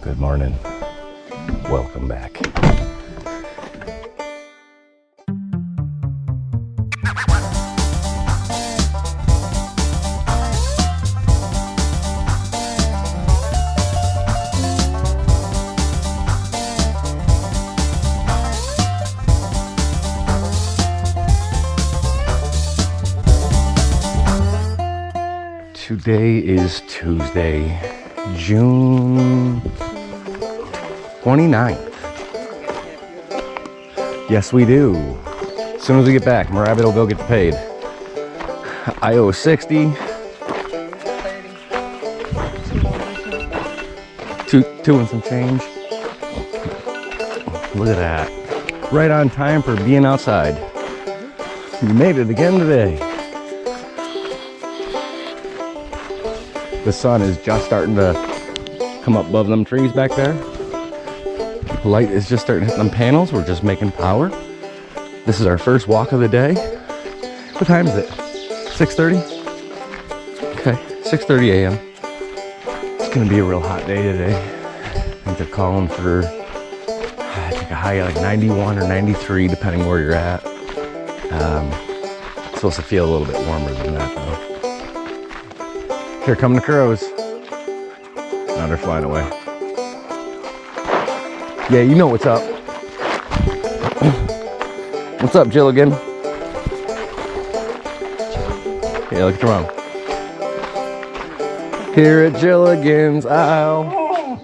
Good morning. Welcome back. Today is Tuesday, June 29th. Yes, we do. As soon as we get back, Rabbit will go get paid. I owe 60. Two and some change. Look at that. Right on time for being outside. You made it again today. The sun is just starting to come up above them trees back there. Light is just starting to hit them panels. We're just making power. This is our first walk of the day. What time is it? 6:30? Okay, 6:30 a.m. It's gonna be a real hot day today. I think they're calling for, I think a high like 91 or 93, depending where you're at. It's supposed to feel a little bit warmer than that though. Here come the crows. Now they're flying away. Yeah, you know what's up. What's up, Jilligan? Yeah, look at your mom. Here at Jilligan's Isle.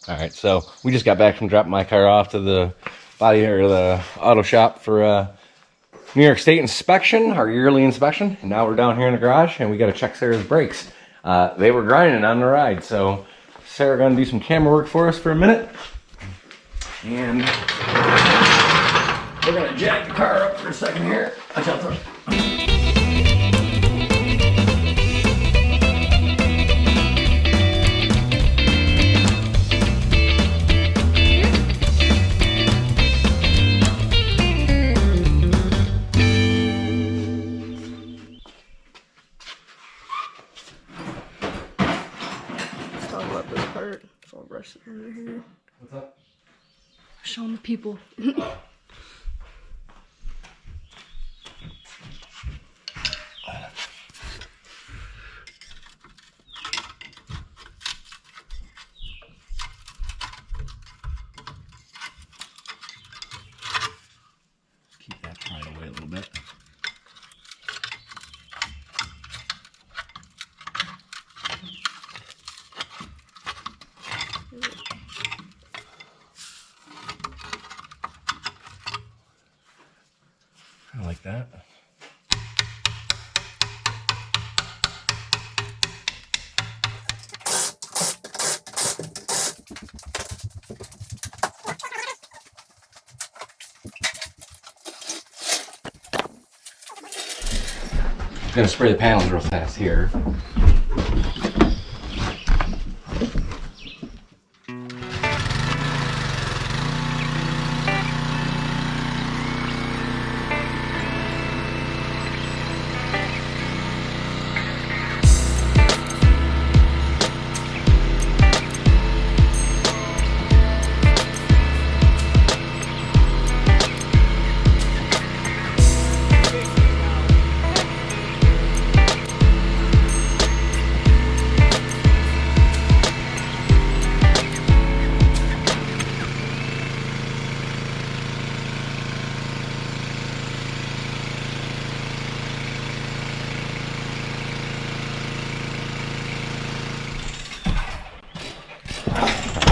Alright, so we just got back from dropping my car off to the the auto shop for New York State inspection, our yearly inspection. And now we're down here in the garage and we got to check Sarah's brakes. They were grinding on the ride, so Sarah gonna do some camera work for us for a minute. And we're gonna jack the car up for a second here. Watch out for it. Under here. What's up? Showing the people. Keep that pried away a little bit. I like that. I'm gonna spray the panels real fast here.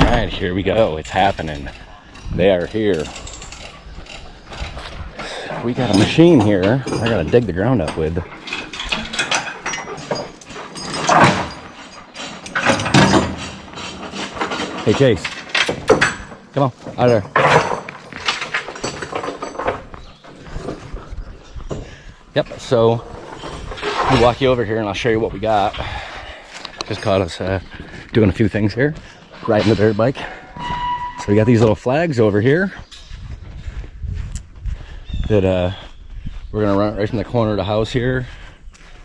Alright, here we go. It's happening. They are here. We got a machine here I gotta dig the ground up with. Hey Chase, come on, out of there. Yep, so we'll walk you over here and I'll show you what we got. Just caught us doing a few things here, riding the dirt bike. So we got these little flags over here that we're gonna run right from the corner of the house here.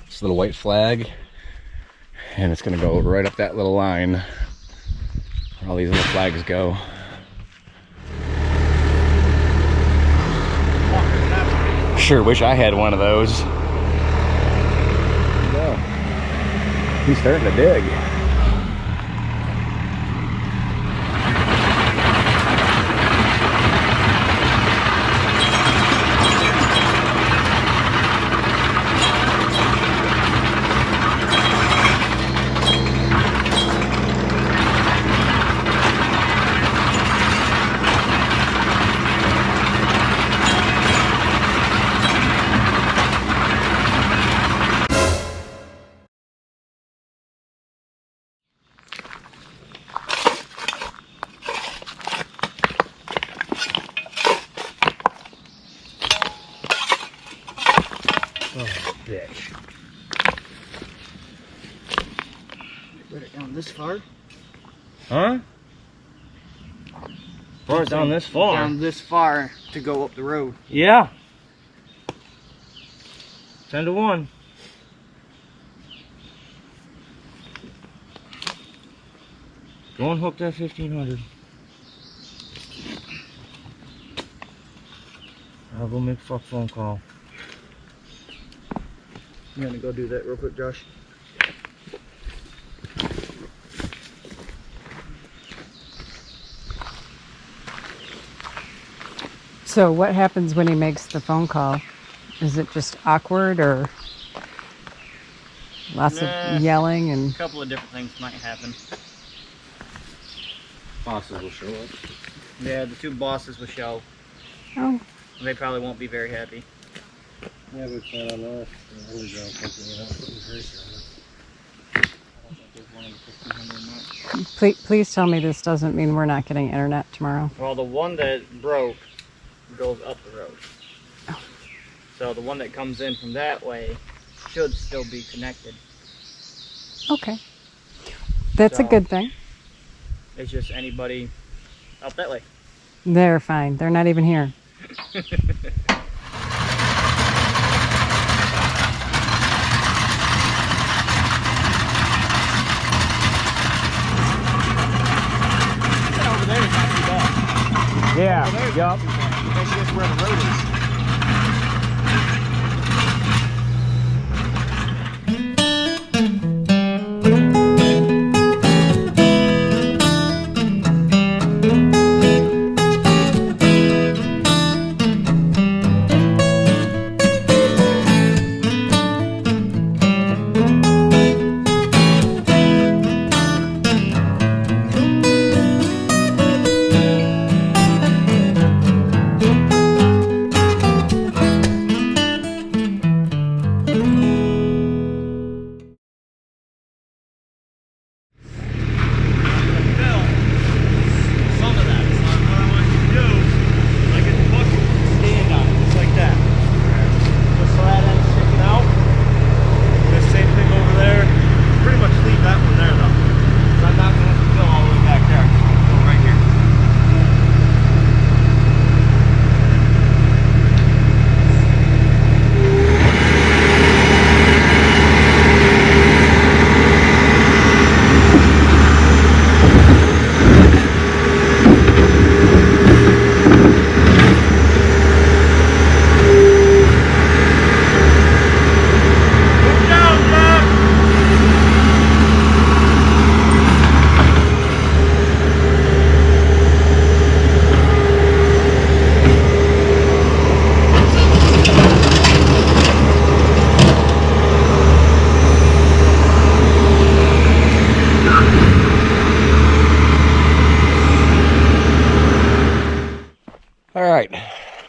This little white flag. And it's gonna go right up that little line where all these little flags go. Sure wish I had one of those. He's starting to dig. Bitch. Put it down this far? Huh? Brought it down this far? Down this far to go up the road. Yeah. 10 to 1. Go and hook that 1500. I'll go make a fuck phone call. I'm gonna go do that real quick, Josh. So what happens when he makes the phone call? Is it just awkward or lots of yelling and... A couple of different things might happen. Bosses will show up. Yeah, the two bosses will show. Oh, They probably won't be very happy. Yeah, but it's not on us. The underground company, we're not putting grease on it. please tell me this doesn't mean we're not getting internet tomorrow. Well, the one that broke goes up the road. So the one that comes in from that way should still be connected. Okay. That's a So- good thing. It's just anybody up that way. They're fine. They're not even here. Over there is not too bad. Yeah, yup. That's just where the road is.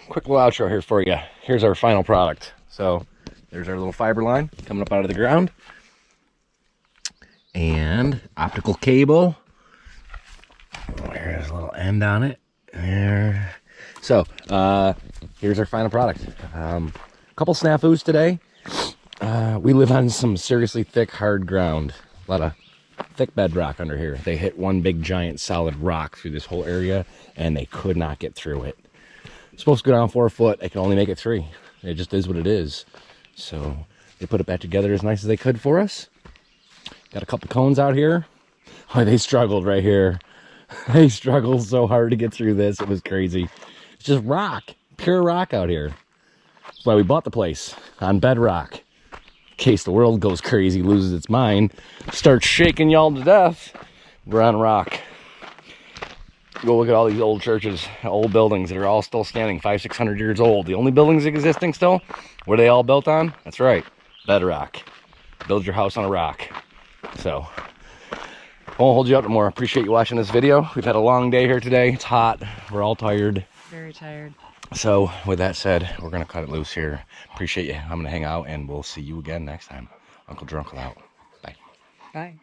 Quick little outro here for you. Here's our final product. So there's our little fiber line coming up out of the ground. And optical cable. There's a little end on it. There. So here's our final product. Couple snafus today. We live on some seriously thick, hard ground. A lot of thick bedrock under here. They hit one big giant solid rock through this whole area and they could not get through it. It's supposed to go down 4 foot. They can only make it 3. It just is what it is. So they put it back together as nice as they could for us. Got a couple cones out here. Oh, they struggled right here. They struggled so hard to get through this. It was crazy. It's just rock, pure rock out here. That's why we bought the place on bedrock. In case the world goes crazy, loses its mind, starts shaking y'all to death, we're on rock. Go look at all these old churches, old buildings that are all still standing, 500-600 years old. The only buildings existing still, what are they all built on? That's right, bedrock. Build your house on a rock. So, I won't hold you up no more. Appreciate you watching this video. We've had a long day here today. It's hot. We're all tired. Very tired. So, with that said, we're going to cut it loose here. Appreciate you. I'm going to hang out, and we'll see you again next time. Uncle Drunkle out. Bye. Bye.